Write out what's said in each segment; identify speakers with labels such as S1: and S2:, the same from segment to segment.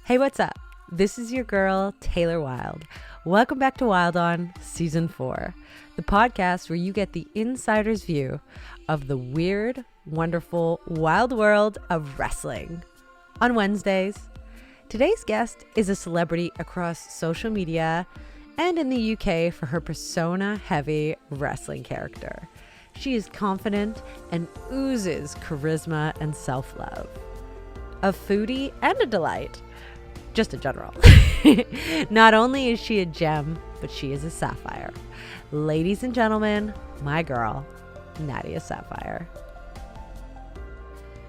S1: Hey, what's up? This is your girl, Taylor Wilde. Welcome back to Wilde On Season 4, the podcast where you get the insider's view of the weird, wonderful, wild world of wrestling. On Wednesdays, today's guest is a celebrity across social media and in the UK for her persona-heavy wrestling character. She is confident and oozes charisma and self-love. A foodie and a delight. Just in general. Not only is she a gem, but she is a sapphire. Ladies and gentlemen, my girl, Nadia Sapphire.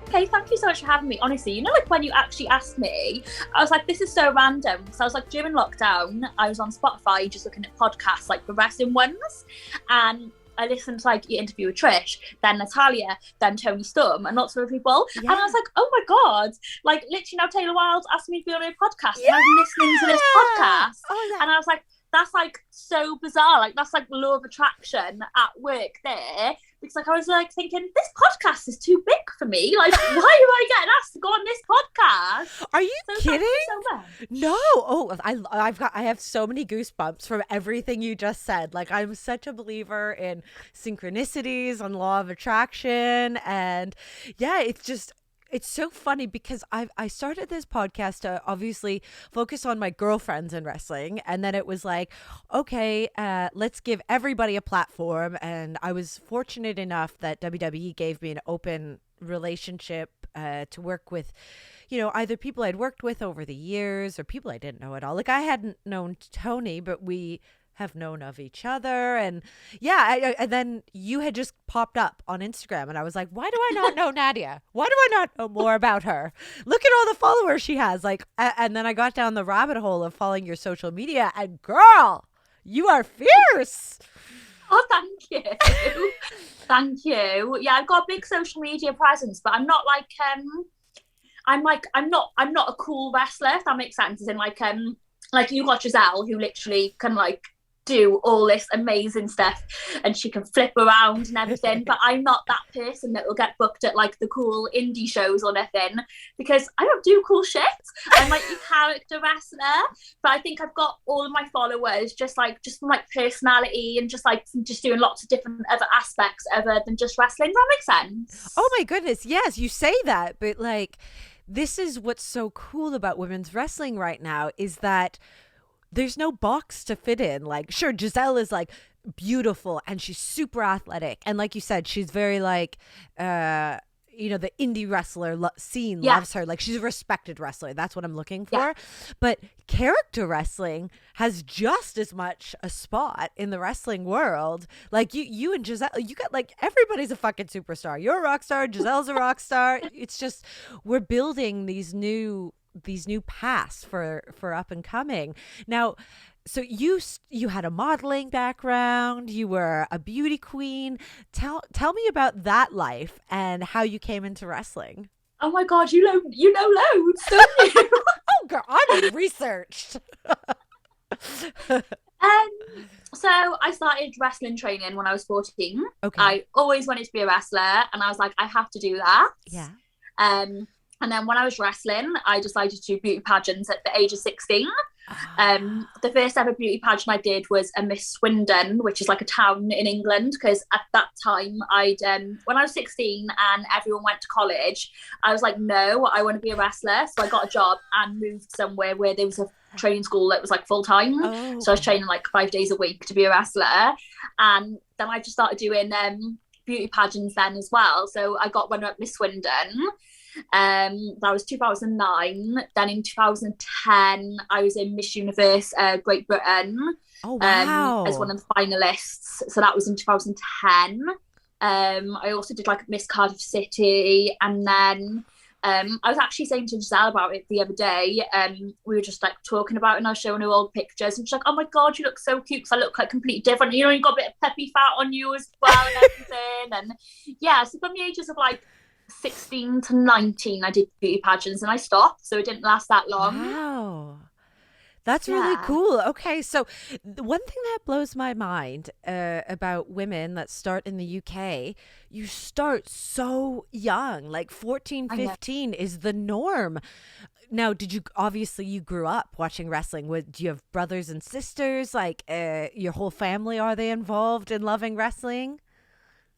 S2: Hey, thank you so much for having me. Honestly, like when you actually asked me, I was like, this is so random. So I was like, during lockdown, I was on Spotify just looking at podcasts, like the wrestling ones. And I listened to like your interview with Trish, then Natalia, then Tony Storm, and lots of other people. Yeah. And I was like, oh my God, like literally now Taylor Wilde asked me to be on a podcast. Yeah. And I was listening to this podcast. Oh, yeah. And I was like, that's like so bizarre. Like that's like law of attraction at work there. Because like I was like thinking, this podcast is too big for me. Like, why am I getting asked to go on this podcast?
S1: Are you kidding?
S2: So
S1: no. Oh, I have so many goosebumps from everything you just said. Like I'm such a believer in synchronicities and law of attraction, and yeah, it's so funny because I started this podcast to obviously focus on my girlfriends in wrestling. And then it was like, okay, let's give everybody a platform. And I was fortunate enough that WWE gave me an open relationship to work with, either people I'd worked with over the years or people I didn't know at all. Like I hadn't known Tony, but we have known of each other. And yeah, and then you had just popped up on Instagram and I was like, why do I not know Nadia? Why do I not know more about her? Look at all the followers she has. Like, and then I got down the rabbit hole of following your social media, and girl, you are fierce.
S2: Oh, thank you. Thank you. Yeah, I've got a big social media presence, but I'm not like I'm not a cool wrestler, if that makes sense. As in like you got Giselle, who literally can like do all this amazing stuff and she can flip around and everything, but I'm not that person that will get booked at like the cool indie shows or nothing, because I don't do cool shit. I'm like a character wrestler, but I think I've got all of my followers just from personality and just doing lots of different other aspects other than just wrestling. Does that make sense?
S1: Oh my goodness, yes, you say that, but like this is what's so cool about women's wrestling right now is that there's no box to fit in. Like, sure, Giselle is like beautiful and she's super athletic. And like you said, she's very like, the indie wrestler scene loves her. Like she's a respected wrestler. That's what I'm looking for. Yeah. But character wrestling has just as much a spot in the wrestling world. Like you and Giselle, you got like everybody's a fucking superstar. You're a rock star. Giselle's a rock star. It's just we're building these new paths for up and coming. Now, so you had a modeling background, you were a beauty queen. Tell me about that life and how you came into wrestling.
S2: Oh my God, you know loads, don't you?
S1: Oh girl, I'm researched.
S2: So I started wrestling training when I was 14.
S1: Okay.
S2: I always wanted to be a wrestler and I was like, I have to do that.
S1: Yeah.
S2: And then when I was wrestling, I decided to do beauty pageants at the age of 16. The first ever beauty pageant I did was a Miss Swindon, which is like a town in England, because at that time when I was 16 and everyone went to college, I was like, no, I want to be a wrestler. So I got a job and moved somewhere where there was a training school that was like full time. Oh. So I was training like 5 days a week to be a wrestler. And then I just started doing beauty pageants then as well. So I got runner up Miss Swindon. That was 2009. Then in 2010 I was in Miss Universe Great Britain.
S1: Oh wow.
S2: As one of the finalists, so that was in 2010. I also did like Miss Cardiff City, and then I was actually saying to Giselle about it the other day. We were just like talking about it and I was showing her old pictures and she's like, oh my God, you look so cute, because I look like completely different, you got a bit of peppy fat on you as well and everything. And yeah, so from the ages of like 16 to 19 I did beauty pageants and I stopped, so it didn't last that long.
S1: Wow, that's really cool. Okay, so the one thing that blows my mind about women that start in the UK, you start so young, like 14, 15 is the norm. now, did you, obviously you grew up watching wrestling. Do you have brothers and sisters? Like your whole family, are they involved in loving wrestling?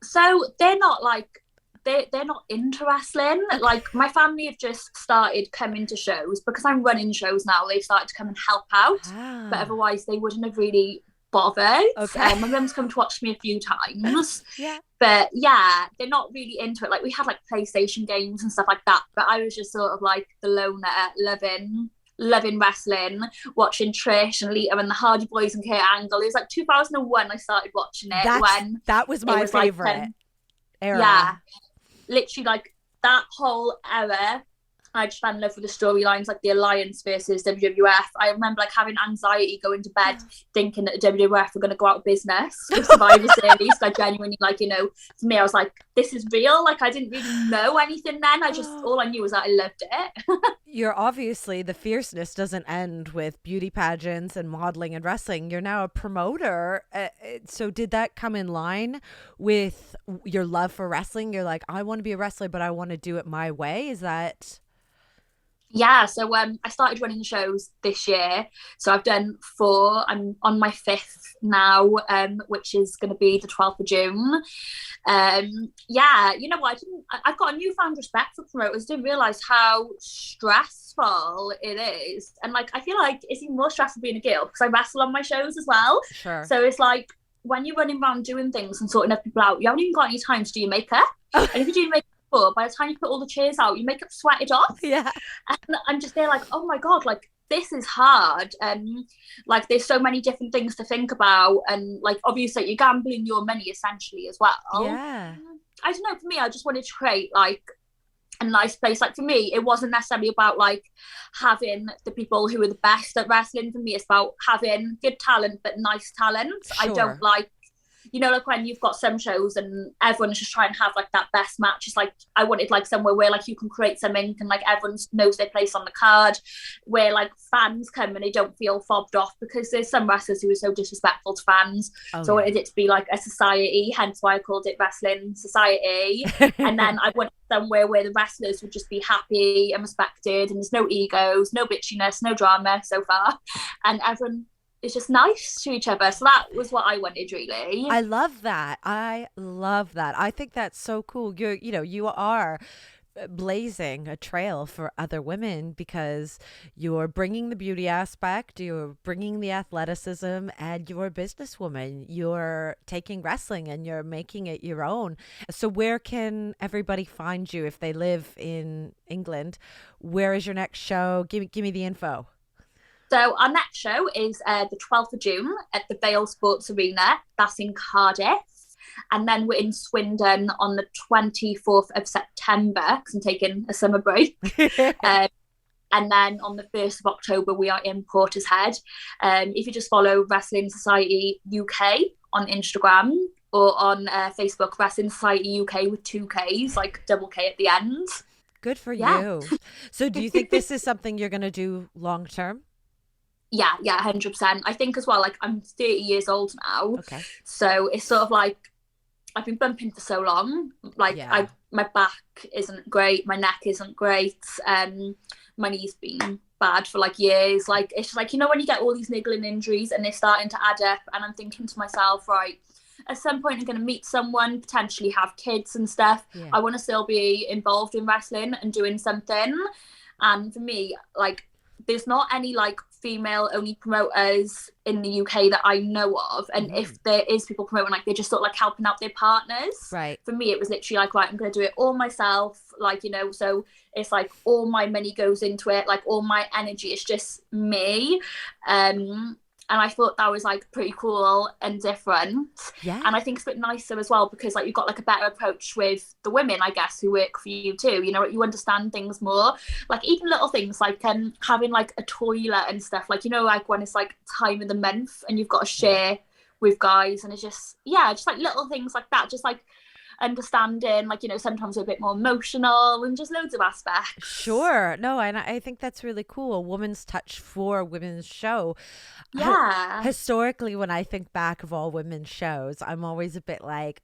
S2: So they're not like they're not into wrestling.
S1: Okay.
S2: Like my family have just started coming to shows because I'm running shows now. They've started to come and help out, but
S1: Ah,
S2: otherwise they wouldn't have really bothered.
S1: okay.
S2: My mum's come to watch me a few times,
S1: Yeah.
S2: but yeah, they're not really into it. Like we had like PlayStation games and stuff like that, but I was just sort of like the loner, loving wrestling, watching Trish and Lita and the Hardy Boys and Kurt Angle. It was like 2001 I started watching it.
S1: That was my favorite era.
S2: Yeah, literally like that whole era. I just fell in love with the storylines, like the Alliance versus WWF. I remember like having anxiety going to bed, thinking that the WWF were going to go out of business with Survivor Series. I genuinely, like, you know, for me, I was like, this is real. Like, I didn't really know anything then. All I knew was that I loved it.
S1: You're obviously, the fierceness doesn't end with beauty pageants and modeling and wrestling. You're now a promoter. So did that come in line with your love for wrestling? You're like, I want to be a wrestler, but I want to do it my way. Is that...
S2: Yeah, so I started running shows this year. So I've done 4. I'm on my 5th now, which is going to be the 12th of June. Yeah, you know what? I've got a newfound respect for promoters. I didn't realise how stressful it is. And like, I feel like it's even more stressful being a girl because I wrestle on my shows as well.
S1: Sure.
S2: So it's like when you're running around doing things and sorting other people out, you haven't even got any time to do your makeup. And if you do your makeup, by the time you put all the chairs out, your makeup sweated off.
S1: Yeah.
S2: And I'm just there like, oh my God, like this is hard. And like there's so many different things to think about. And like obviously you're gambling your money essentially as well.
S1: Yeah.
S2: I don't know, for me, I just wanted to create like a nice place. Like for me, it wasn't necessarily about like having the people who are the best at wrestling. For me, it's about having good talent, but nice talent.
S1: Sure.
S2: I don't like, you know, like when you've got some shows and everyone's just trying to have like that best match. It's like I wanted like somewhere where like you can create something and like everyone knows their place on the card, where like fans come and they don't feel fobbed off, because there's some wrestlers who are so disrespectful to fans. So I wanted it to be like a society, hence why I called it Wrestling Society. And then I wanted somewhere where the wrestlers would just be happy and respected, and there's no egos, no bitchiness, no drama so far, and everyone is just nice to each other. So that was what I wanted, really.
S1: I love that. I think that's so cool. You are blazing a trail for other women because you're bringing the beauty aspect, you're bringing the athleticism, and you're a businesswoman. You're taking wrestling and you're making it your own. So where can everybody find you if they live in England? Where is your next show? Give me the info.
S2: So our next show is the 12th of June at the Vale Sports Arena. That's in Cardiff. And then we're in Swindon on the 24th of September, because I'm taking a summer break. And then on the 1st of October, we are in Portishead. If you just follow Wrestling Society UK on Instagram, or on Facebook, Wrestling Society UK with 2 Ks, like double K at the end.
S1: Good for you. So do you think this is something you're going to do long term?
S2: Yeah, 100%. I think as well, like I'm 30 years old now.
S1: Okay.
S2: So it's sort of like I've been bumping for so long. Like my back isn't great, my neck isn't great, my knee's been bad for like years. Like it's just like, you know, when you get all these niggling injuries and they're starting to add up, and I'm thinking to myself, right, at some point I'm going to meet someone, potentially have kids and stuff. Yeah. I want to still be involved in wrestling and doing something. And for me, like there's not any like female only promoters in the UK that I know of, and if there is people promoting, like they're just sort of like helping out their partners. Right. For me it was literally like, right, I'm going to do it all myself, like, you know, so it's like all my money goes into it, like all my energy, it's just me. And I thought that was like pretty cool and different. Yeah. And I think it's a bit nicer as well, because like you've got like a better approach with the women, I guess, who work for you too. You know, you understand things more. Like even little things like having like a toilet and stuff. Like, you know, like when it's like time of the month and you've got to share with guys, and it's just, just like little things like that. Just like understanding, like, you know, sometimes we're a bit more emotional and just loads of aspects.
S1: Sure. No, and I think that's really cool. A woman's touch for a women's show.
S2: Yeah.
S1: Historically, when I think back of all women's shows, I'm always a bit like,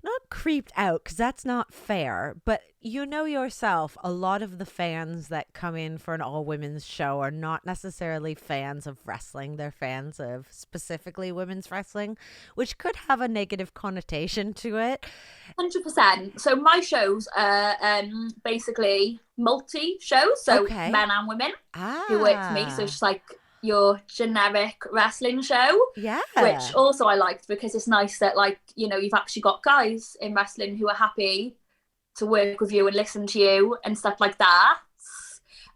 S1: not creeped out, because that's not fair, but you know yourself, a lot of the fans that come in for an all women's show are not necessarily fans of wrestling. They're fans of specifically women's wrestling, which could have a negative connotation to it.
S2: 100%. So my shows are basically multi shows, so men and women who work for me. So it's just like your generic wrestling show, which also I liked, because it's nice that, like, you know, you've actually got guys in wrestling who are happy to work with you and listen to you and stuff like that.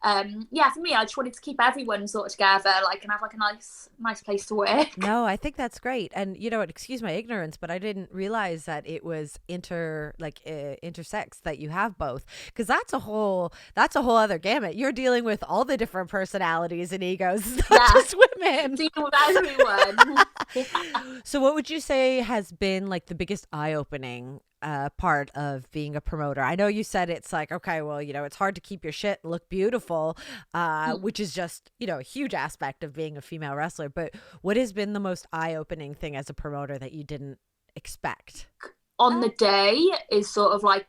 S2: For me, I just wanted to keep everyone sort of together, like, and have like a nice place to work.
S1: No, I think that's great. And you know what, excuse my ignorance, but I didn't realize that it was intersex, that you have both, because that's a whole other gamut. You're dealing with all the different personalities and egos. It's not just women.
S2: Dealing with everyone.
S1: So what would you say has been like the biggest eye-opening part of being a promoter? I know you said it's like, okay, well, you know, it's hard to keep your shit look beautiful, which is just, you know, a huge aspect of being a female wrestler. But what has been the most eye-opening thing as a promoter that you didn't expect?
S2: On the day is sort of like,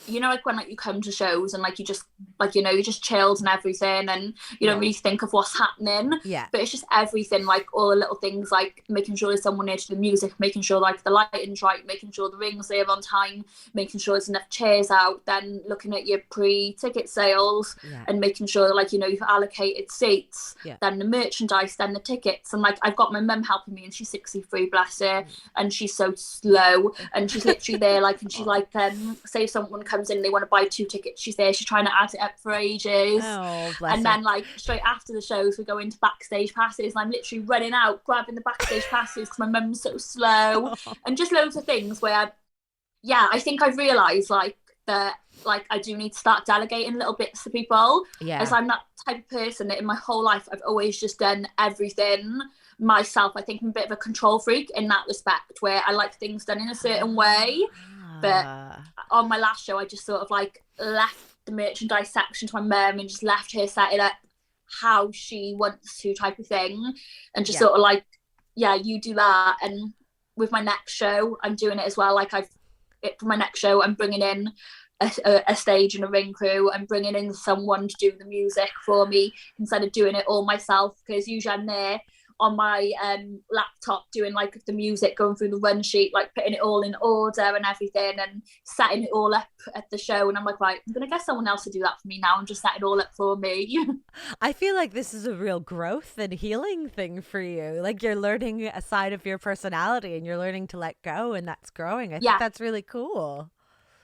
S2: you know, like when like you come to shows and like you just like, you know, you're just chilled and everything, and you don't really think of what's happening. But it's just everything, like all the little things, like making sure there's someone near to the music, making sure like the lighting's right, making sure the rings there on time, making sure there's enough chairs out, then looking at your pre-ticket sales and making sure, like, you know, you've allocated seats, then the merchandise, then the tickets. And like I've got my mum helping me, and she's 63, bless her, and she's so slow, and she's literally there, like, and she's like, say if someone comes in, they want to buy 2 tickets, she's there, she's trying to add it up for ages. And then like straight after the shows we go into backstage passes, and I'm literally running out grabbing the backstage passes because my mum's so slow. And just loads of things where I think I've realised like that, like I do need to start delegating little bits to people, as I'm that type of person that in my whole life I've always just done everything myself. I think I'm a bit of a control freak in that respect, where I like things done in a certain way. But on my last show, I just sort of like left the merchandise section to my mum and just left her set it up how she wants to, type of thing. And just sort of like, you do that. And with my next show, I'm doing it as well. Like for my next show, I'm bringing in a stage and a ring crew. I'm bringing in someone to do the music for me instead of doing it all myself, because usually I'm there on my laptop doing like the music, going through the run sheet, like putting it all in order and everything, and setting it all up at the show. And I'm like, right, I'm gonna get someone else to do that for me now and just set it all up for me.
S1: I feel like this is a real growth and healing thing for you. Like you're learning a side of your personality and you're learning to let go, and that's growing. I think that's really cool.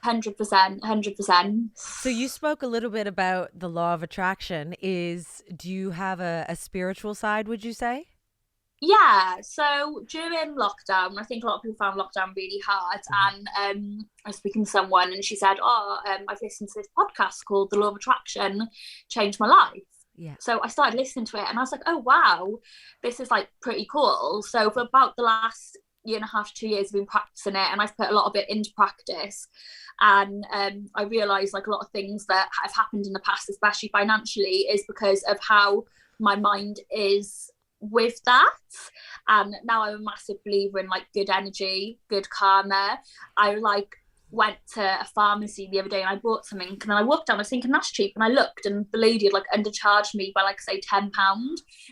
S2: 100%.
S1: So you spoke a little bit about the law of attraction. Do you have a spiritual side, would you say?
S2: Yeah, so during lockdown, I think a lot of people found lockdown really hard. And I was speaking to someone and she said, I've listened to this podcast called The Law of Attraction, changed my life. So I started listening to it and I was like, oh, wow, this is like pretty cool. So for about the last year and a half, 2 years, I've been practicing it, and I've put a lot of it into practice. And I realised like a lot of things that have happened in the past, especially financially, is because of how my mind is with that. And now I'm a massive believer in like good energy, good karma. I like went to a pharmacy the other day and I bought something, and then I walked down, I was thinking that's cheap, and I looked and the lady had like undercharged me by like say £10.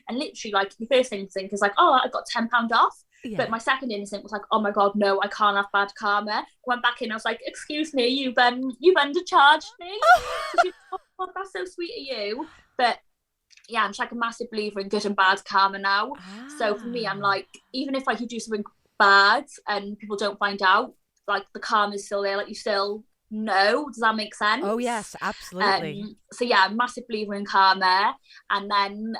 S2: And literally like the first thing to think is like, oh, I got £10 off. But my second instinct was like, oh my god, no, I can't have bad karma. I went back in, I was like, excuse me, you've undercharged me. So she was, oh, that's so sweet of you. But yeah, I'm just like a massive believer in good and bad karma now. So for me, I'm like, even if like you do something bad and people don't find out, like the karma's still there, like you still know. Does that make sense?
S1: Oh yes, absolutely.
S2: So yeah, massive believer in karma. And then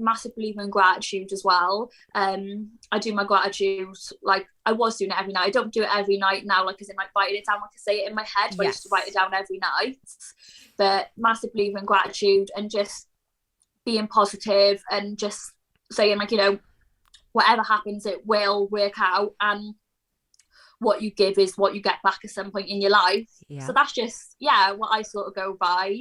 S2: massive believer in gratitude as well. I do my gratitude, like I was doing it every night. I don't do it every night now, like as in like writing it down, like I say it in my head, but I used to write it down every night. But massive believer in gratitude and just being positive and just saying like, you know, whatever happens, it will work out, and what you give is what you get back at some point in your life. So that's just what I sort of go by.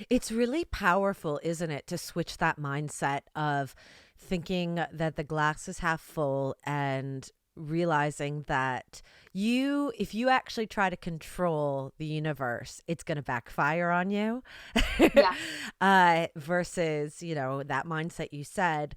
S1: It's really powerful, isn't it, to switch that mindset of thinking that the glass is half full and realizing that if you actually try to control the universe, it's going to backfire on you. Versus, that mindset you said,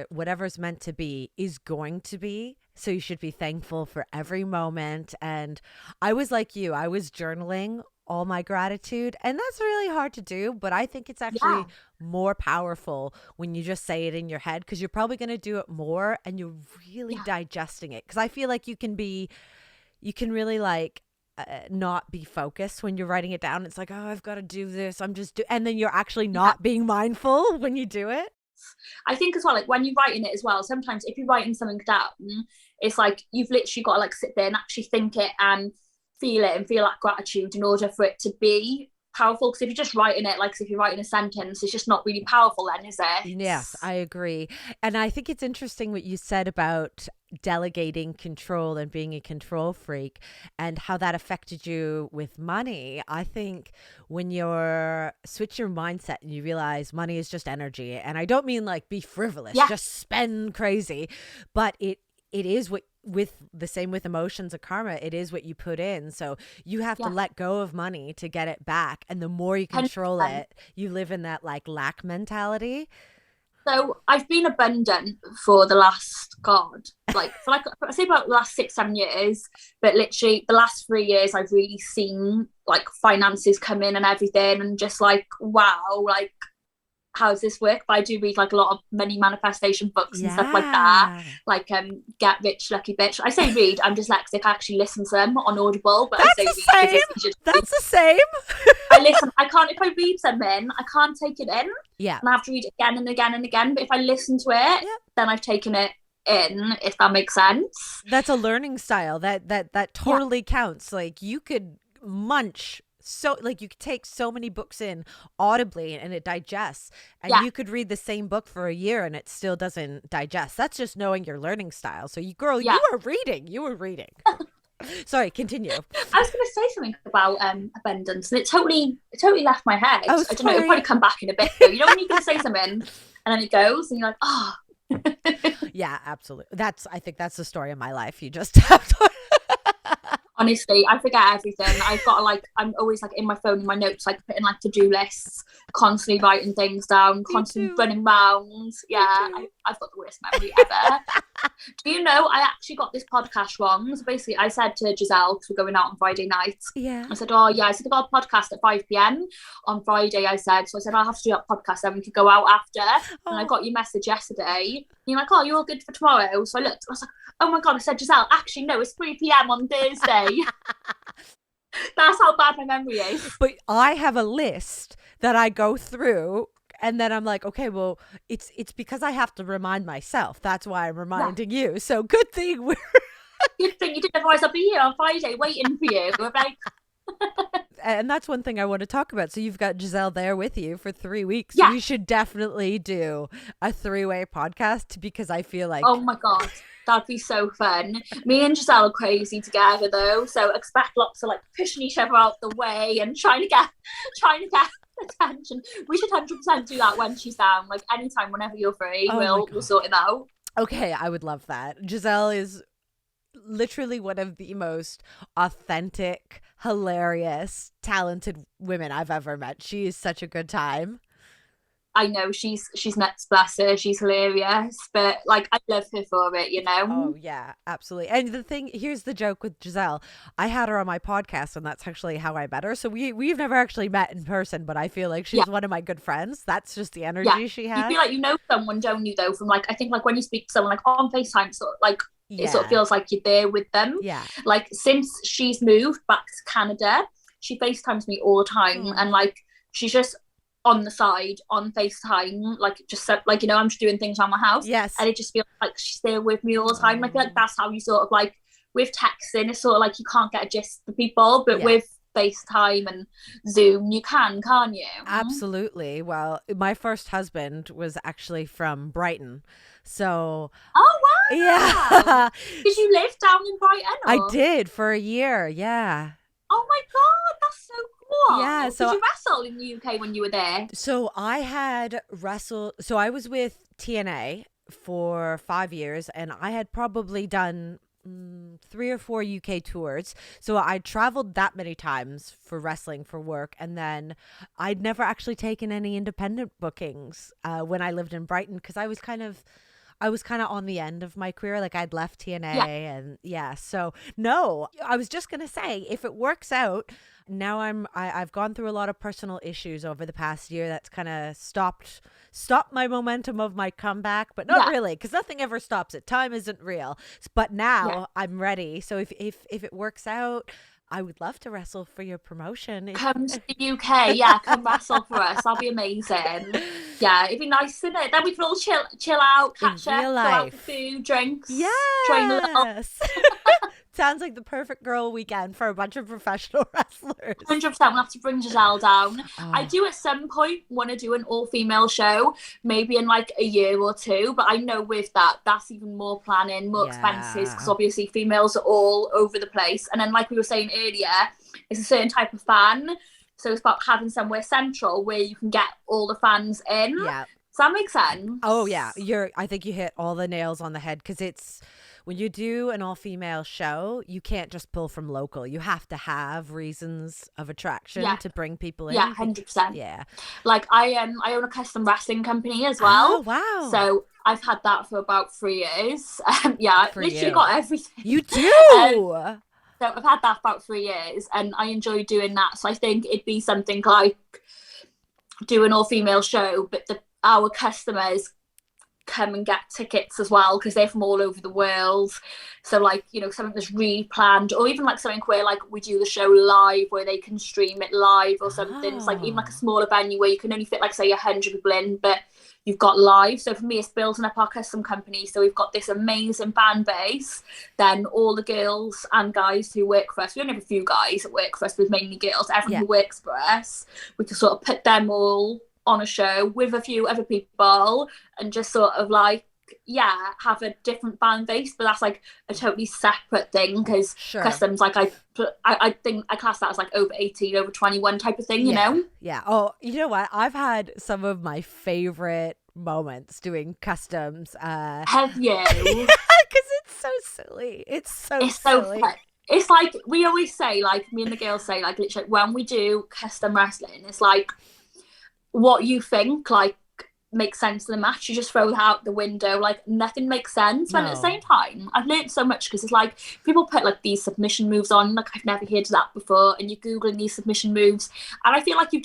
S1: whatever's meant to be is going to be. So you should be thankful for every moment. And I was like you, I was journaling all my gratitude, and that's really hard to do, but I think it's actually more powerful when you just say it in your head, because you're probably going to do it more and you're really digesting it. Because I feel like you can really like not be focused when you're writing it down. It's like, oh, I've got to do this, and then you're actually not being mindful when you do it.
S2: I think as well, like when you're writing it as well, sometimes if you're writing something down, it's like you've literally got to like sit there and actually think it and feel it and feel that gratitude in order for it to be powerful. Because if you're just writing it, like if you're writing a sentence, it's just not really powerful then, is it?
S1: Yes, I agree. And I think it's interesting what you said about delegating control and being a control freak and how that affected you with money. I think when you switch your mindset and you realize money is just energy, and I don't mean like be frivolous, just spend crazy, but it is what, with the same with emotions of karma, it is what you put in. So you have to let go of money to get it back. And the more you control 100%. It, you live in that like lack mentality.
S2: So I've been abundant for the last, I say about the last 6-7 years, but literally the last 3 years, I've really seen like finances come in and everything, and just like, wow, like, how does this work? But I do read like a lot of money manifestation books and stuff like that, like Get Rich Lucky Bitch. I say read, I'm dyslexic, I actually listen to them on Audible, but
S1: that's
S2: I say read.
S1: That's the same.
S2: I listen. I can't, if I read something, I can't take it in.
S1: Yeah.
S2: And I have to read it again and again and again. But if I listen to it, then I've taken it in, if that makes sense.
S1: That's a learning style. That totally counts. Like you could munch. So like you could take so many books in audibly and it digests, and you could read the same book for a year and it still doesn't digest. That's just knowing your learning style. So you were reading. Sorry, continue.
S2: I was going to say something about abundance, and it totally left my head.
S1: Oh,
S2: I don't know, it'll probably come back in a bit though. You know when you're going to say something and then it goes and you're like, oh.
S1: Yeah, absolutely. I think that's the story of my life. You just have to
S2: honestly, I forget everything. I've got I'm always like in my phone, in my notes, like putting like to-do lists, constantly writing things down, constantly running round. Yeah, I've got the worst memory ever. Do you know, I actually got this podcast wrong. So basically, I said to Giselle, because we're going out on Friday night.
S1: Yeah.
S2: I said, I got a podcast at 5 p.m. on Friday, I said. So I said, I'll have to do that podcast, then we could go out after. And I got your message yesterday. And you're like, oh, you're all good for tomorrow? So I looked, I was like, oh my God, I said, Giselle, actually, no, it's 3 p.m. on Thursday. That's how bad my memory is.
S1: But I have a list that I go through, and then I'm like, okay, well, it's because I have to remind myself. That's why I'm reminding you. So good thing we're
S2: good thing you did, otherwise I'll be here on Friday waiting for you. We're like
S1: and that's one thing I want to talk about. So you've got Giselle there with you for 3 weeks.
S2: Yeah.
S1: We should definitely do a 3-way podcast, because I feel like,
S2: oh my God, that'd be so fun. Me and Giselle are crazy together though, so expect lots of like pushing each other out the way and trying to get attention. We should 100% do that when she's down, like anytime, whenever you're free. We'll sort it out.
S1: Okay, I would love that. Giselle is literally one of the most authentic, hilarious, talented women I've ever met. She is such a good time.
S2: I know, she's nuts, bless her. She's hilarious, but like I love her for it, you know.
S1: Oh yeah, absolutely. And here's the joke with Giselle. I had her on my podcast, and that's actually how I met her. So we've never actually met in person, but I feel like she's one of my good friends. That's just the energy she has.
S2: You feel like you know someone, don't you? Though, from like, I think like when you speak to someone like on FaceTime, sort of like it sort of feels like you're there with them.
S1: Yeah. Like
S2: since she's moved back to Canada, she FaceTimes me all the time, and like she's just on the side on FaceTime, like just like, you know, I'm just doing things around my house.
S1: Yes.
S2: And it just feels like she's there with me all the time. Like that's how you sort of like with texting, it's sort of like you can't get a gist for people, but with FaceTime and Zoom you can't you?
S1: Absolutely. Well, my first husband was actually from Brighton. So
S2: oh wow.
S1: Yeah.
S2: Did you live down in Brighton? Or?
S1: I did for a year. Yeah.
S2: Oh my God, that's so cool.
S1: Yeah. So
S2: did you wrestle in the UK when you were there?
S1: So I had wrestled. So I was with TNA for 5 years, and I had probably done 3 or 4 UK tours. So I traveled that many times for wrestling for work, and then I'd never actually taken any independent bookings when I lived in Brighton, because I was kind of on the end of my career. Like, I'd left TNA, and so no, I was just gonna say, if it works out, now I've gone through a lot of personal issues over the past year that's kind of stopped my momentum of my comeback, but not really, because nothing ever stops it. Time isn't real. But now I'm ready. So if it works out, I would love to wrestle for your promotion.
S2: Come to the UK, come wrestle for us. That'll be amazing. Yeah, it'd be nice, isn't it? Then we can all chill out, catch up, go out for food, drinks, train a little.
S1: Sounds like the perfect girl weekend for a bunch of professional wrestlers.
S2: 100%. We'll have to bring Giselle down. I do at some point want to do an all-female show, maybe in like a year or two. But I know with that's even more planning, more expenses, because obviously females are all over the place. And then, like we were saying earlier, it's a certain type of fan. So it's about having somewhere central where you can get all the fans in. Yeah. Does that make sense?
S1: Oh, yeah. I think you hit all the nails on the head, because it's, when you do an all-female show, you can't just pull from local. You have to have reasons of attraction to bring people in.
S2: Yeah, 100%. Yeah. Like, I own a custom wrestling company as well.
S1: Oh, wow.
S2: So I've had that for about 3 years. I've literally got everything.
S1: You do?
S2: So I've had that for about 3 years, and I enjoy doing that. So I think it'd be something like do an all-female show, but our customers come and get tickets as well, because they're from all over the world. So, like, you know, something that's re-planned, or even like something where like we do the show live, where they can stream it live or something. It's like even like a smaller venue where you can only fit like, say, 100 people in, but you've got live. So for me, it's building up our custom company. So we've got this amazing fan base. Then all the girls and guys who work for us, we only have a few guys that work for us, but mainly girls. Everyone who works for us, we can sort of put them all on a show with a few other people, and just sort of like, have a different fan base. But that's like a totally separate thing, because customs, like I think I class that as like over 18, over 21 type of thing, you know?
S1: Yeah. Oh, you know what? I've had some of my favorite moments doing customs.
S2: Have you?
S1: Because it's so silly. It's so silly.
S2: Fun. It's like, we always say, like, me and the girls say, like, literally, when we do custom wrestling, it's like, what you think like makes sense in the match, you just throw that out the window. Like, nothing makes sense. And at the same time, I've learned so much, because it's like people put like these submission moves on, like I've never heard of that before, and you're googling these submission moves, and I feel like you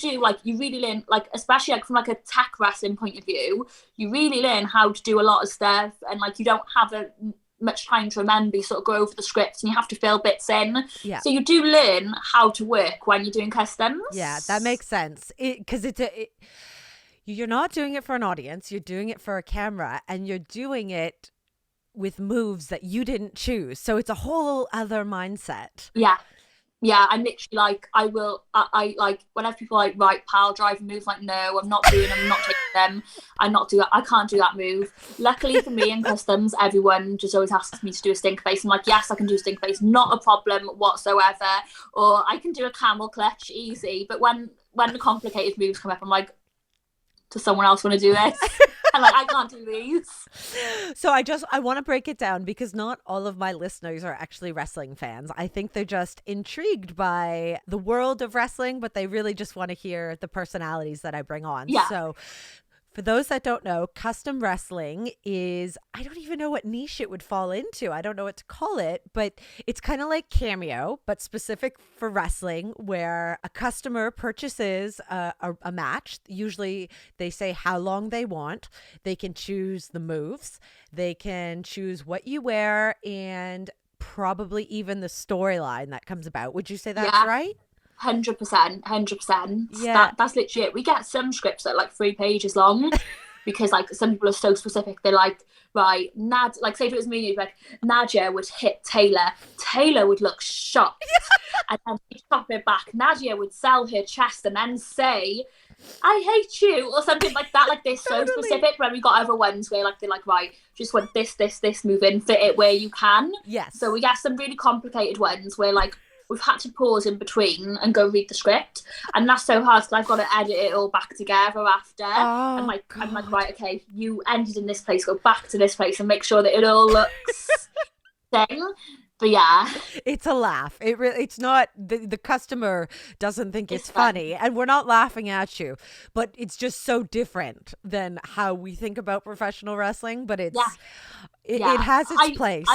S2: really learn, like, especially like from like a tech wrestling point of view, you really learn how to do a lot of stuff, and like you don't have much time to remember. You sort of go over the scripts and you have to fill bits in. So you do learn how to work when you're doing customs.
S1: Yeah, that makes sense. Because you're not doing it for an audience, you're doing it for a camera, and you're doing it with moves that you didn't choose. So it's a whole other mindset.
S2: Yeah, I'm literally like, I like, whenever people are like, right, pile driver moves, like, no, I'm not taking them. I can't do that move. Luckily for me in customs, everyone just always asks me to do a stink face. I'm like, yes, I can do a stink face, not a problem whatsoever. Or I can do a camel clutch, easy. But when the complicated moves come up, I'm like, does someone else want to do this? I'm like, I can't do these.
S1: So I want to break it down, because not all of my listeners are actually wrestling fans. I think they're just intrigued by the world of wrestling, but they really just want to hear the personalities that I bring on. So for those that don't know, custom wrestling is, I don't even know what niche it would fall into. I don't know what to call it, but it's kind of like Cameo, but specific for wrestling, where a customer purchases a match. Usually they say how long they want. They can choose the moves. They can choose what you wear, and probably even the storyline that comes about. Would you say that's right?
S2: 100%. That's literally it. We get some scripts that are like 3 pages long, because like some people are so specific. They're like, right, like, say if it was me, you'd be like, Nadia would hit Taylor would look shocked, and then she'd chop it back. Nadia would sell her chest and then say, I hate you, or something like that. Like, they're so specific. When we got other ones where like they're like, right, just want this move in, fit it where you can.
S1: Yes.
S2: So we get some really complicated ones where like we've had to pause in between and go read the script, and that's so hard because I've got to edit it all back together after.
S1: Oh,
S2: I'm like, right, okay, you ended in this place, go back to this place and make sure that it all looks thing. But yeah,
S1: it's a laugh. It's not the customer doesn't think it's funny, and we're not laughing at you, but it's just so different than how we think about professional wrestling. But it has its place.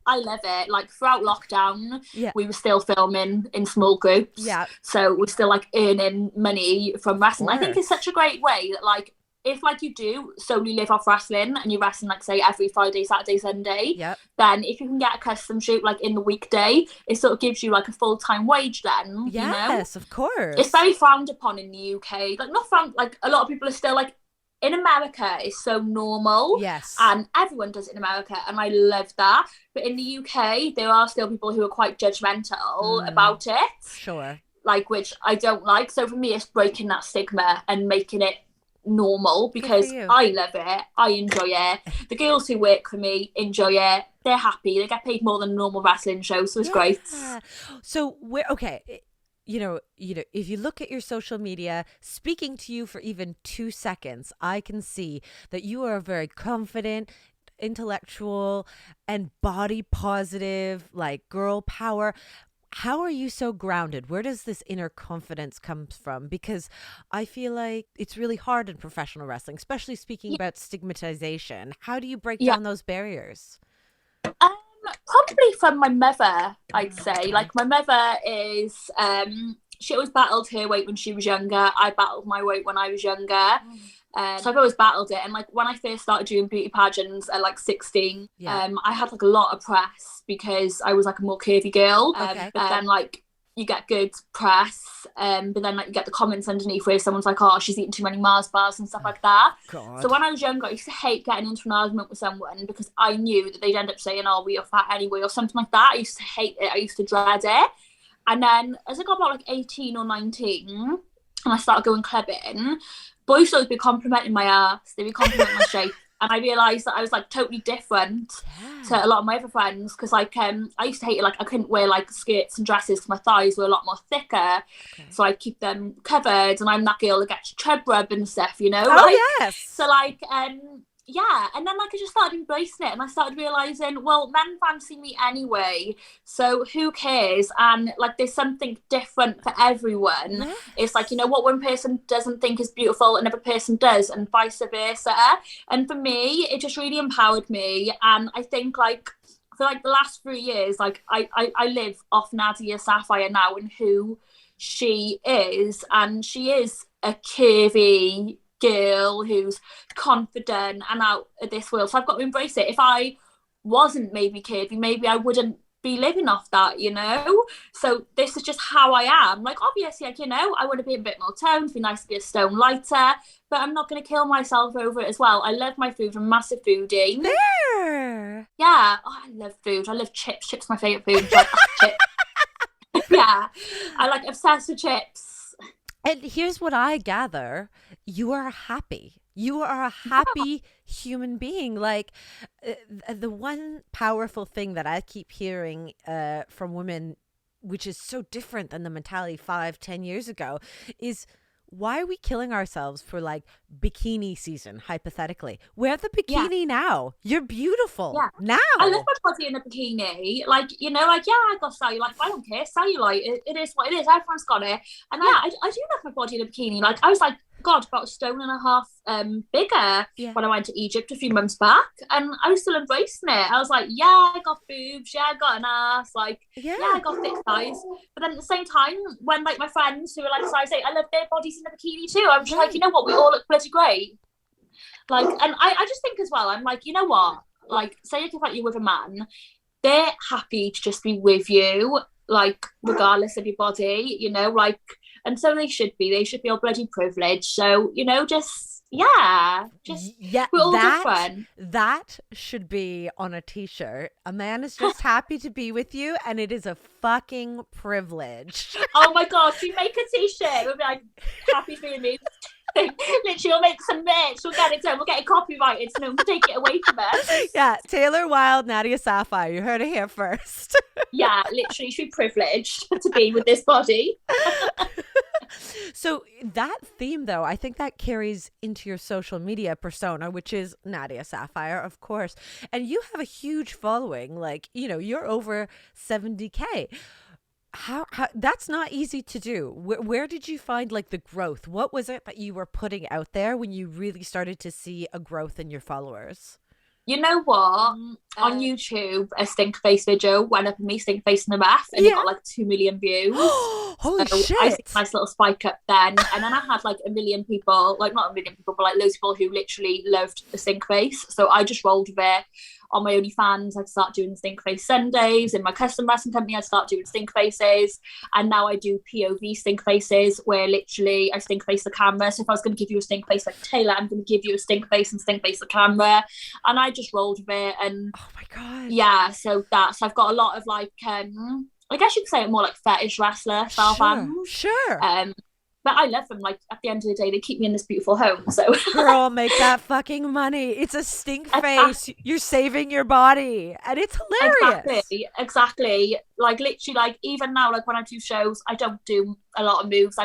S2: I love it. Like throughout lockdown,
S1: yeah,
S2: we were still filming in small groups.
S1: Yeah,
S2: so we're still like earning money from wrestling. I think it's such a great way that like, if like you do solely live off wrestling and you're wrestling like say every Friday, Saturday, Sunday, then if you can get a custom shoot like in the weekday, it sort of gives you like a full-time wage then.
S1: Yes, of course.
S2: It's very frowned upon in the UK. Like not frowned, like a lot of people are still like, in America it's so normal.
S1: Yes.
S2: And everyone does it in America and I love that. But in the UK there are still people who are quite judgmental about it.
S1: Sure.
S2: Like, which I don't like. So for me it's breaking that stigma and making it normal, because I love it, I enjoy it, the girls who work for me enjoy it, they're happy, they get paid more than a normal wrestling show, so it's great.
S1: So we're okay. You know, if you look at your social media, speaking to you for even 2 seconds, I can see that you are very confident, intellectual, and body positive, like girl power. How are you so grounded? Where does this inner confidence come from? Because I feel like it's really hard in professional wrestling, especially speaking about stigmatization. How do you break down those barriers?
S2: Probably from my mother, I'd say. Like my mother is, she always battled her weight when she was younger. I battled my weight when I was younger. So I've always battled it. And like when I first started doing beauty pageants at like 16, I had like a lot of press because I was like a more curvy girl. But then like you get good press, but then like you get the comments underneath where someone's like, oh, she's eating too many Mars bars and stuff like that.
S1: God.
S2: So when I was younger, I used to hate getting into an argument with someone because I knew that they'd end up saying, oh, we are fat anyway or something like that. I used to hate it. I used to dread it. And then as I got about like 18 or 19 and I started going clubbing, boys started be complimenting my ass, they'd be complimenting my shape. And I realised that I was like totally different to a lot of my other friends, because like I used to hate it, like I couldn't wear like skirts and dresses because my thighs were a lot more thicker, so I'd keep them covered, and I'm that girl that gets chub rub and stuff, you know. So like yeah, and then like I just started embracing it, and I started realising, well, men fancy me anyway, so who cares? And like there's something different for everyone. It's like, you know, what one person doesn't think is beautiful another person does, and vice versa. And for me it just really empowered me. And I think like for like the last 3 years, like I live off Nadia Sapphire now and who she is, and she is a curvy girl who's confident and out of this world, so I've got to embrace it. If I wasn't maybe curvy, maybe I wouldn't be living off that, you know. So this is just how I am. Like obviously, like, you know, I want to be a bit more toned, it'd be nice to be a stone lighter, but I'm not going to kill myself over it as well. I love my food, I'm a massive foodie. Yeah, I love food. I love chips. Chips are my favourite food. Like, chips. Yeah, I like obsessed with chips.
S1: And here's what I gather. You are happy. You are a happy human being. Like the one powerful thing that I keep hearing from women, which is so different than the mentality 5-10 years ago, is why are we killing ourselves for like bikini season, hypothetically? Wear the bikini now. You're beautiful now.
S2: I love my body in a bikini. Like, you know, like, yeah, I got cellulite. I don't care. Cellulite, it is what it is. Everyone's got it. And I do love my body in a bikini. Like, I was like, God, about 1.5 stone bigger when I went to Egypt a few months back, and I was still embracing it. I was like, yeah, I got boobs, yeah, I got an ass, like, yeah, I got thick thighs. But then at the same time, when like my friends who are like size 8, I love their bodies in a bikini too. I'm just like, you know what, we all look bloody great. Like, and I just think as well, I'm like, you know what, like, say if like you're with a man, they're happy to just be with you, like, regardless of your body, you know, like. And so they should be all bloody privileged. So, you know, we're all different.
S1: That should be on a t-shirt. A man is just happy to be with you, and it is a fucking privilege.
S2: Oh my God, we make a t-shirt. We'll be like, happy for me. Literally, we'll make some merch. We'll get it done. We'll get it copyrighted so no one can take it away from us.
S1: Yeah, Taylor Wilde, Nadia Sapphire. You heard it here first.
S2: Yeah, literally, she's privileged to be with this body.
S1: So that theme, though, I think that carries into your social media persona, which is Nadia Sapphire, of course. And you have a huge following. Like, you know, you're over 70K. How that's not easy to do. Where did you find like the growth? What was it that you were putting out there when you really started to see a growth in your followers?
S2: You know what? On YouTube, a stink face video went up with me stink face in the ref, and it got like 2 million views.
S1: Holy shit!
S2: I took a nice little spike up then, and then I had like a million people, like not a million people, but like loads of people who literally loved the stink face. So I just rolled with it. On my OnlyFans, I'd start doing stink face Sundays. In my custom wrestling company, I'd start doing stink faces. And now I do POV stink faces where literally I stink face the camera. So if I was going to give you a stink face like Taylor, I'm going to give you a stink face and stink face the camera. And I just rolled with it. And
S1: oh my God.
S2: Yeah, so I've got a lot of like, I guess you could say it more like fetish wrestler style fans.
S1: Sure.
S2: But I love them. Like, at the end of the day, they keep me in this beautiful home. So,
S1: girl, make that fucking money. It's a stink face. You're saving your body, and it's hilarious.
S2: Exactly. Like, literally, like even now, like when I do shows, I don't do a lot of moves.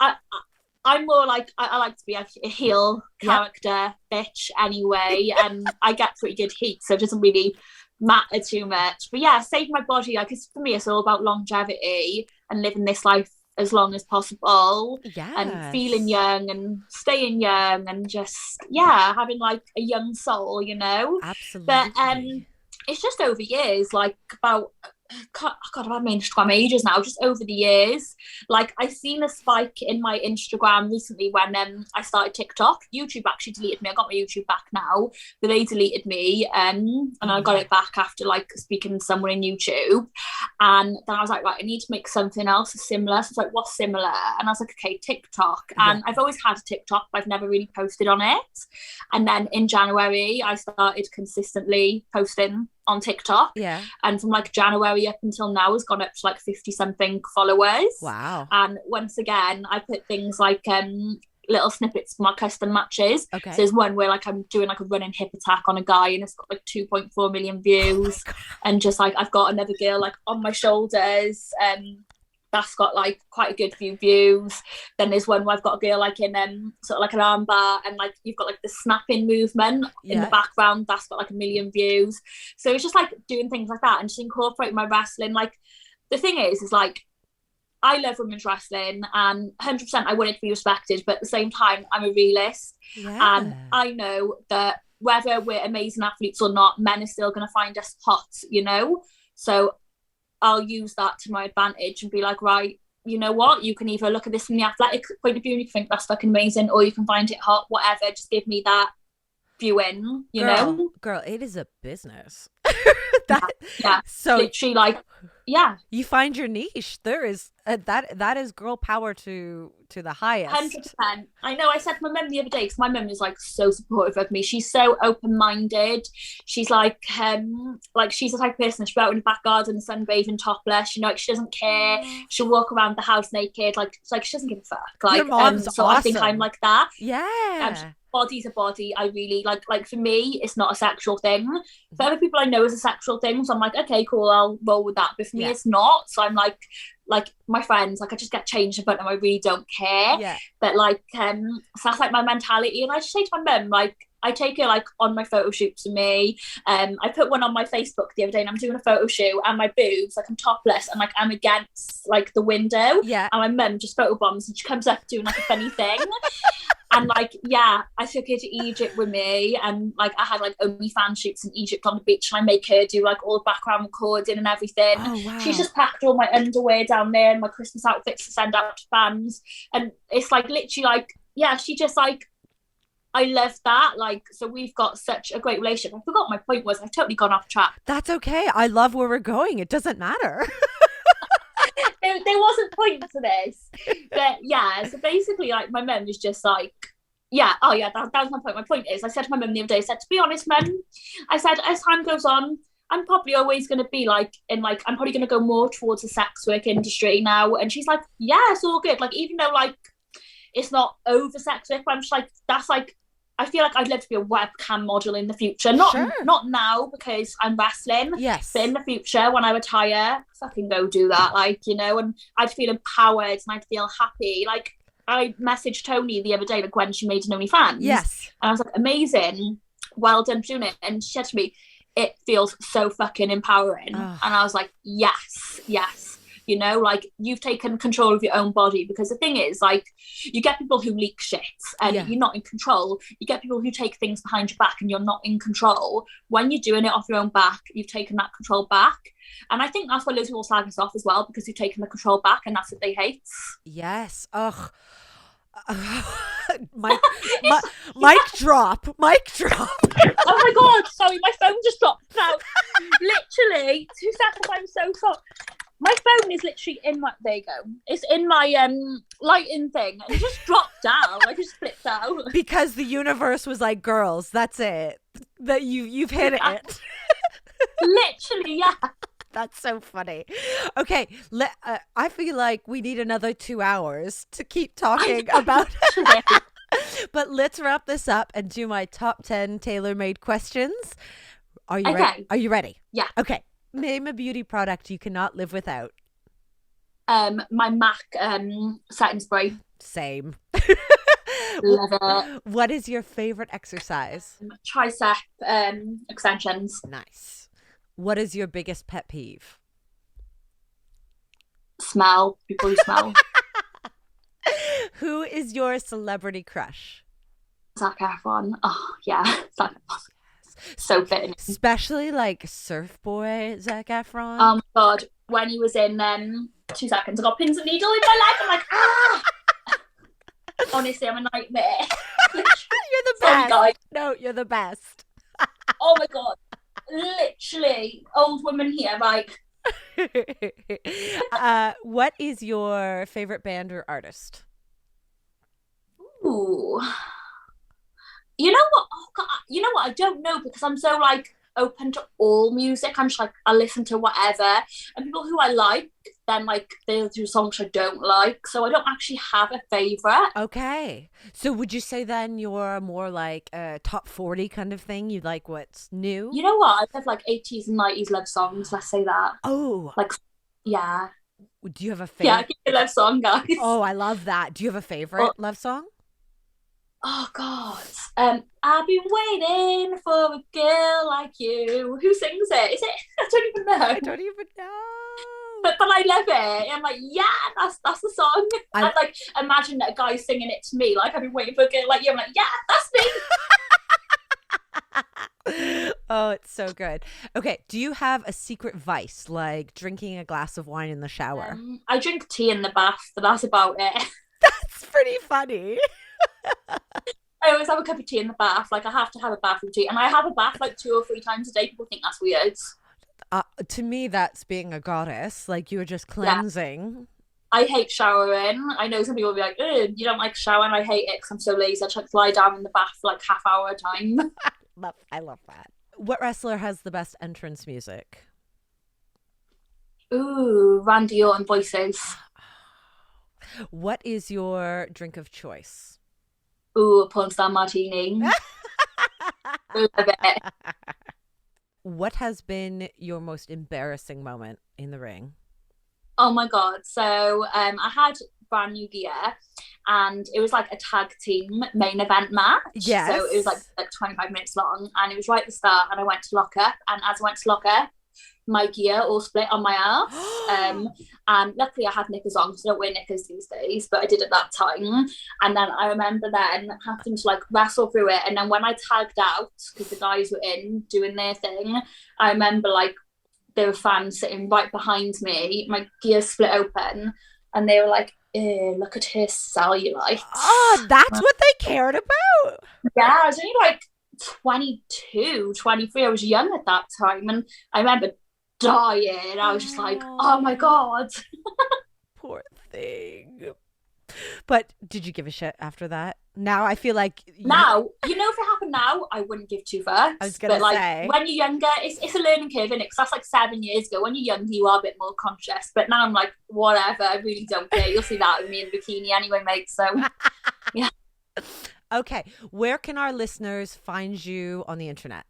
S2: I'm more like I like to be a heel character bitch anyway, and I get pretty good heat, so it doesn't really matter too much. But yeah, saving my body. Like, for me, it's all about longevity and living this life as long as possible, and feeling young and staying young and just having like a young soul, you know.
S1: Absolutely.
S2: But it's just over years, like about God, I've had my Instagram ages now, just over the years. Like, I seen a spike in my Instagram recently when I started TikTok. YouTube actually deleted me. I got my YouTube back now, but they deleted me, and I got it back after like speaking to someone in YouTube. And then I was like, right, I need to make something else similar. So I was like, what's similar? And I was like, okay, TikTok. And I've always had a TikTok, but I've never really posted on it. And then in January, I started consistently posting on TikTok. And from like January up until now has gone up to like 50 something followers.
S1: Wow.
S2: And once again, I put things like little snippets for my custom matches.
S1: Okay.
S2: So there's one where like I'm doing like a running hip attack on a guy, and it's got like 2.4 million views. And just like I've got another girl like on my shoulders, that's got like quite a good few views. Then there's one where I've got a girl like in sort of like an armbar, and like you've got like the snapping movement in the background, that's got like 1 million views. So it's just like doing things like that and just incorporating my wrestling. Like, the thing is like I love women's wrestling, and 100% I want it to be respected, but at the same time I'm a realist, and I know that whether we're amazing athletes or not, men are still going to find us hot, you know. So I'll use that to my advantage and be like, right, you know what? You can either look at this from the athletic point of view and you can think that's fucking amazing, or you can find it hot, whatever. Just give me that viewing, you know?
S1: Girl, it is a business.
S2: So literally, like,
S1: you find your niche. There is that is girl power to the highest.
S2: 100%. I know. I said to my mum the other day, because my mum is like so supportive of me. She's so open-minded. She's like she's the type of person she'll be out in the back garden sunbathing topless. You know, like, she doesn't care. She'll walk around the house naked. Like she doesn't give a fuck. Like,
S1: your mom's
S2: so
S1: awesome.
S2: I think I'm like that.
S1: Yeah.
S2: Body's a body. I really like for me, it's not a sexual thing. For other people I know it's a sexual thing, so I'm like, okay, cool, I'll roll with that. But for me, it's not. So I'm like my friends, like I just get changed in front of them. I really don't care. But like so that's like my mentality. And I just say to my mum, like, I take her like on my photo shoots with me. I put one on my Facebook the other day, and I'm doing a photo shoot, and my boobs, like I'm topless, and like I'm against like the window. And my mum just photobombs, and she comes up doing like a funny thing. And like, I took her to Egypt with me, and like I had like OnlyFans shoots in Egypt on the beach, and I make her do like all the background recording and everything.
S1: Oh, wow.
S2: She's just packed all my underwear down there and my Christmas outfits to send out to fans. And it's like literally like, she just like, I love that. Like, so we've got such a great relationship. I forgot my point was. I've totally gone off track.
S1: That's okay. I love where we're going. It doesn't matter.
S2: there wasn't point to this. But so basically like my mum was just like, that was my point. My point is, I said to my mum the other day, I said, to be honest, mum, I said, as time goes on, I'm probably always going to be like, I'm probably going to go more towards the sex work industry now. And she's like, yeah, it's all good. Like, even though like it's not over sexy, but I'm just like, that's like, I feel like I'd love to be a webcam model in the future. Not now because I'm wrestling.
S1: Yes.
S2: But in the future, when I retire, fucking go do that. Like, you know, and I'd feel empowered and I'd feel happy. Like, I messaged Tony the other day, like when she made an OnlyFans.
S1: Yes.
S2: And I was like, amazing. Well done for doing it. And she said to me, it feels so fucking empowering. And I was like, yes. You know, like, you've taken control of your own body, because the thing is, like, you get people who leak shit and you're not in control. You get people who take things behind your back and you're not in control. When you're doing it off your own back, you've taken that control back. And I think that's why loads of people slag us off as well, because you've taken the control back, and that's what they hate.
S1: Yes. Ugh. Mic drop. Oh
S2: my God, sorry, my phone just dropped now. Literally 2 seconds, I'm so sorry. My phone is literally in my, there you go, it's in my lighting thing, and it just dropped down. I just flipped out
S1: because the universe was like, girls, that's it, that you've hit it.
S2: Literally, yeah.
S1: That's so funny. Okay, I feel like we need another 2 hours to keep talking about it. But let's wrap this up and do my top 10 tailor-made questions. Are you ready? Are you ready?
S2: Yeah.
S1: Okay. Name a beauty product you cannot live without.
S2: My MAC setting spray.
S1: Same.
S2: Love it.
S1: What is your favorite exercise?
S2: Tricep extensions.
S1: Nice. What is your biggest pet peeve?
S2: Smell. People who smell.
S1: Who is your celebrity crush?
S2: Zac Efron. Oh, yeah. Zac Efron. So fitting.
S1: Especially like surf boy Zac Efron.
S2: Oh my God. When he was in 2 seconds, I got pins and needle in my leg. I'm like, ah! Honestly, I'm a nightmare.
S1: You're the best. Guys. No, you're the best.
S2: Oh my God. Literally, old woman here, like.
S1: What is your favorite band or artist?
S2: Ooh. You know what? Oh, God. You know what? I don't know, because I'm so like open to all music. I'm just like, I listen to whatever. And people who I like, then like they'll do songs I don't like. So I don't actually have a favorite.
S1: Okay. So would you say then you're more like a top 40 kind of thing? You like what's new?
S2: You know what? I love like 80s and 90s love songs. Let's say that.
S1: Oh.
S2: Like, yeah.
S1: Do you have a favorite?
S2: Yeah, I give you a love song, guys.
S1: Oh, I love that. Do you have a favorite love song?
S2: Oh God. I've been waiting for a girl like you. Who sings it? Is it? I don't even know.
S1: I don't even know.
S2: But I love it. I'm like, yeah, that's the song. I'd like imagine that a guy singing it to me, like, I've been waiting for a girl like you. I'm like, yeah, that's me.
S1: Oh, it's so good. Okay, do you have a secret vice, like drinking a glass of wine in the shower?
S2: I drink tea in the bath, but that's about it.
S1: That's pretty funny.
S2: I always have a cup of tea in the bath. Like, I have to have a bath with tea, and I have a bath like 2 or 3 times a day. People think that's weird.
S1: To me, that's being a goddess. Like, you're just cleansing.
S2: Yeah. I hate showering. I know some people will be like, you don't like showering. I hate it because I'm so lazy. I try to lie down in the bath for like half hour at a time.
S1: I love that. What wrestler has the best entrance music?
S2: Ooh, Randy Orton voices.
S1: What is your drink of choice?
S2: Ooh, a porn star martini. Love it.
S1: What has been your most embarrassing moment in the ring?
S2: Oh my God. So I had brand new gear, and it was like a tag team main event match.
S1: Yes.
S2: So it was like 25 minutes long, and it was right at the start, and I went to lock up, and as I went to lock up, my gear all split on my ass. And luckily I had knickers on, because I don't wear knickers these days, but I did at that time. And then I remember then having to like wrestle through it, and then when I tagged out, because the guys were in doing their thing, I remember like there were fans sitting right behind me, my gear split open, and they were like, look at her cellulite.
S1: Oh, that's what they cared about.
S2: Yeah, I was only like 22, 23. I was young at that time, and I remember dying. I was just like, oh my God.
S1: Poor thing. But did you give a shit after that? Now I feel like
S2: now, you know, if it happened now, I wouldn't give 2 fucks.
S1: I was gonna say,
S2: when you're younger, it's a learning curve, isn't it? Because that's like 7 years ago. When you're younger, you are a bit more conscious. But now I'm like, whatever, I really don't care. You'll see that with me in bikini anyway, mate. So Yeah.
S1: Okay, where can our listeners find you on the internet?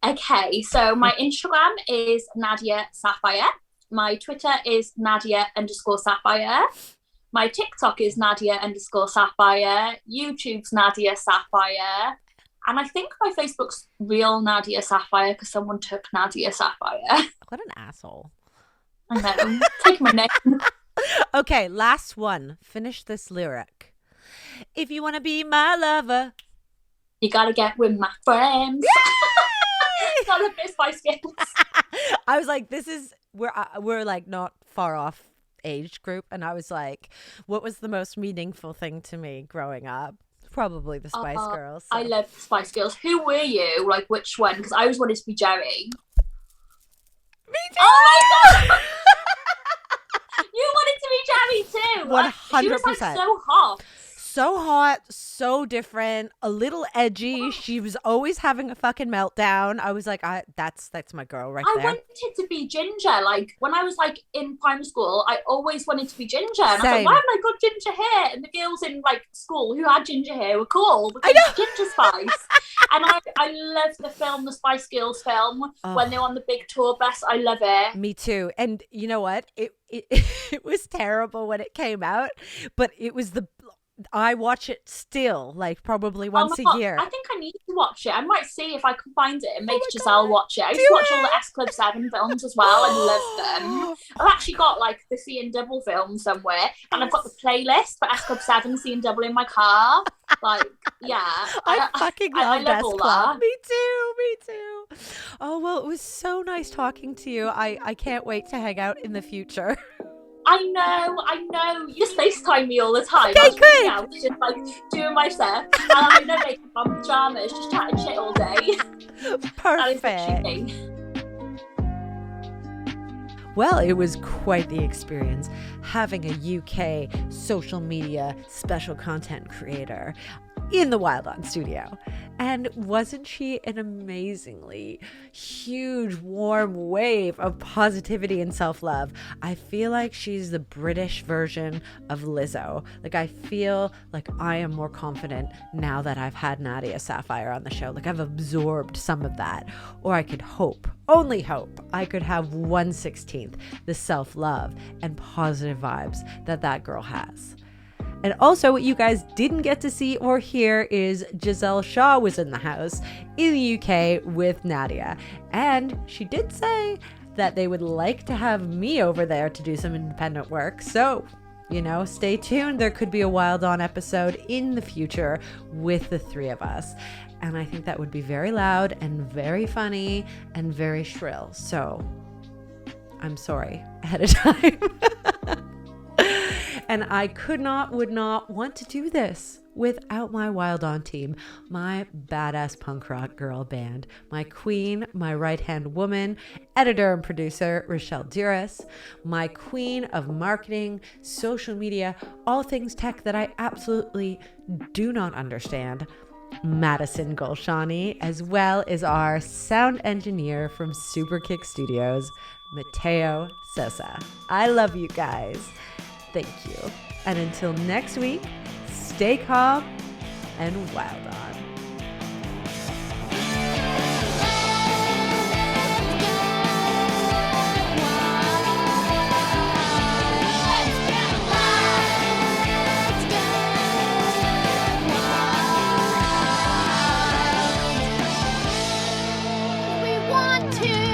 S2: Okay, so my Instagram is Nadia Sapphire. My Twitter is Nadia_Sapphire. My TikTok is Nadia_Sapphire. YouTube's Nadia Sapphire. And I think my Facebook's real Nadia Sapphire because someone took Nadia Sapphire.
S1: What an asshole.
S2: I know. Taking my name.
S1: Okay, last one. Finish this lyric. If you want to be my lover,
S2: you gotta get with my friends. It's not a bit Spice Girls.
S1: I was like, we're like not far off age group, and I was like, what was the most meaningful thing to me growing up? Probably the Spice Girls. So.
S2: I love the Spice Girls. Who were you? Like, which one? Because I always wanted to be Geri.
S1: Me too.
S2: Oh my god! You wanted to be Geri too.
S1: 100%.
S2: She was like so hot.
S1: So hot, so different, a little edgy. She was always having a fucking meltdown. I was like, that's my girl right there.
S2: I wanted to be Ginger. Like when I was like in primary school, I always wanted to be Ginger. And I was like, why haven't I got ginger hair? And the girls in like school who had ginger hair were cool because Ginger Spice. And I love the film, the Spice Girls film, when they're on the big tour bus. I love it.
S1: Me too. And you know what? It was terrible when it came out, but it was I watch it still, like probably once a year.
S2: I think I need to watch it. I might see if I can find it and make Giselle watch it. I used to watch all the S Club 7 films as well and love them. I've actually got like the C and Double film somewhere, and I've got the playlist for S Club 7, C and Double in my car. Like, yeah.
S1: I fucking love S Club. Me too. Oh, well, it was so nice talking to you. I can't wait to hang out in the future.
S2: I know. You just FaceTime me all the time.
S1: Okay, good.
S2: Out, just like doing my stuff. And I'm no makeup on pajamas, just chatting shit all day.
S1: Perfect. Well, it was quite the experience having a UK social media special content creator in the Wilde On studio. And wasn't she an amazingly huge, warm wave of positivity and self-love? I feel like she's the British version of Lizzo. Like, I feel like I am more confident now that I've had Nadia Sapphire on the show. Like, I've absorbed some of that. Or I could hope, only hope, I could have 1/16 the self-love and positive vibes that girl has. And also what you guys didn't get to see or hear is Giselle Shaw was in the house in the UK with Nadia. And she did say that they would like to have me over there to do some independent work. So, stay tuned. There could be a Wilde On episode in the future with the three of us. And I think that would be very loud and very funny and very shrill. So I'm sorry ahead of time. And I would not want to do this without my Wilde On team, my badass punk rock girl band, my queen, my right-hand woman, editor and producer, Rochelle Duras, my queen of marketing, social media, all things tech that I absolutely do not understand, Madison Golshani, as well as our sound engineer from Superkick Studios, Matteo Sosa. I love you guys. Thank you. And until next week, stay calm and Wilde On.
S3: We want to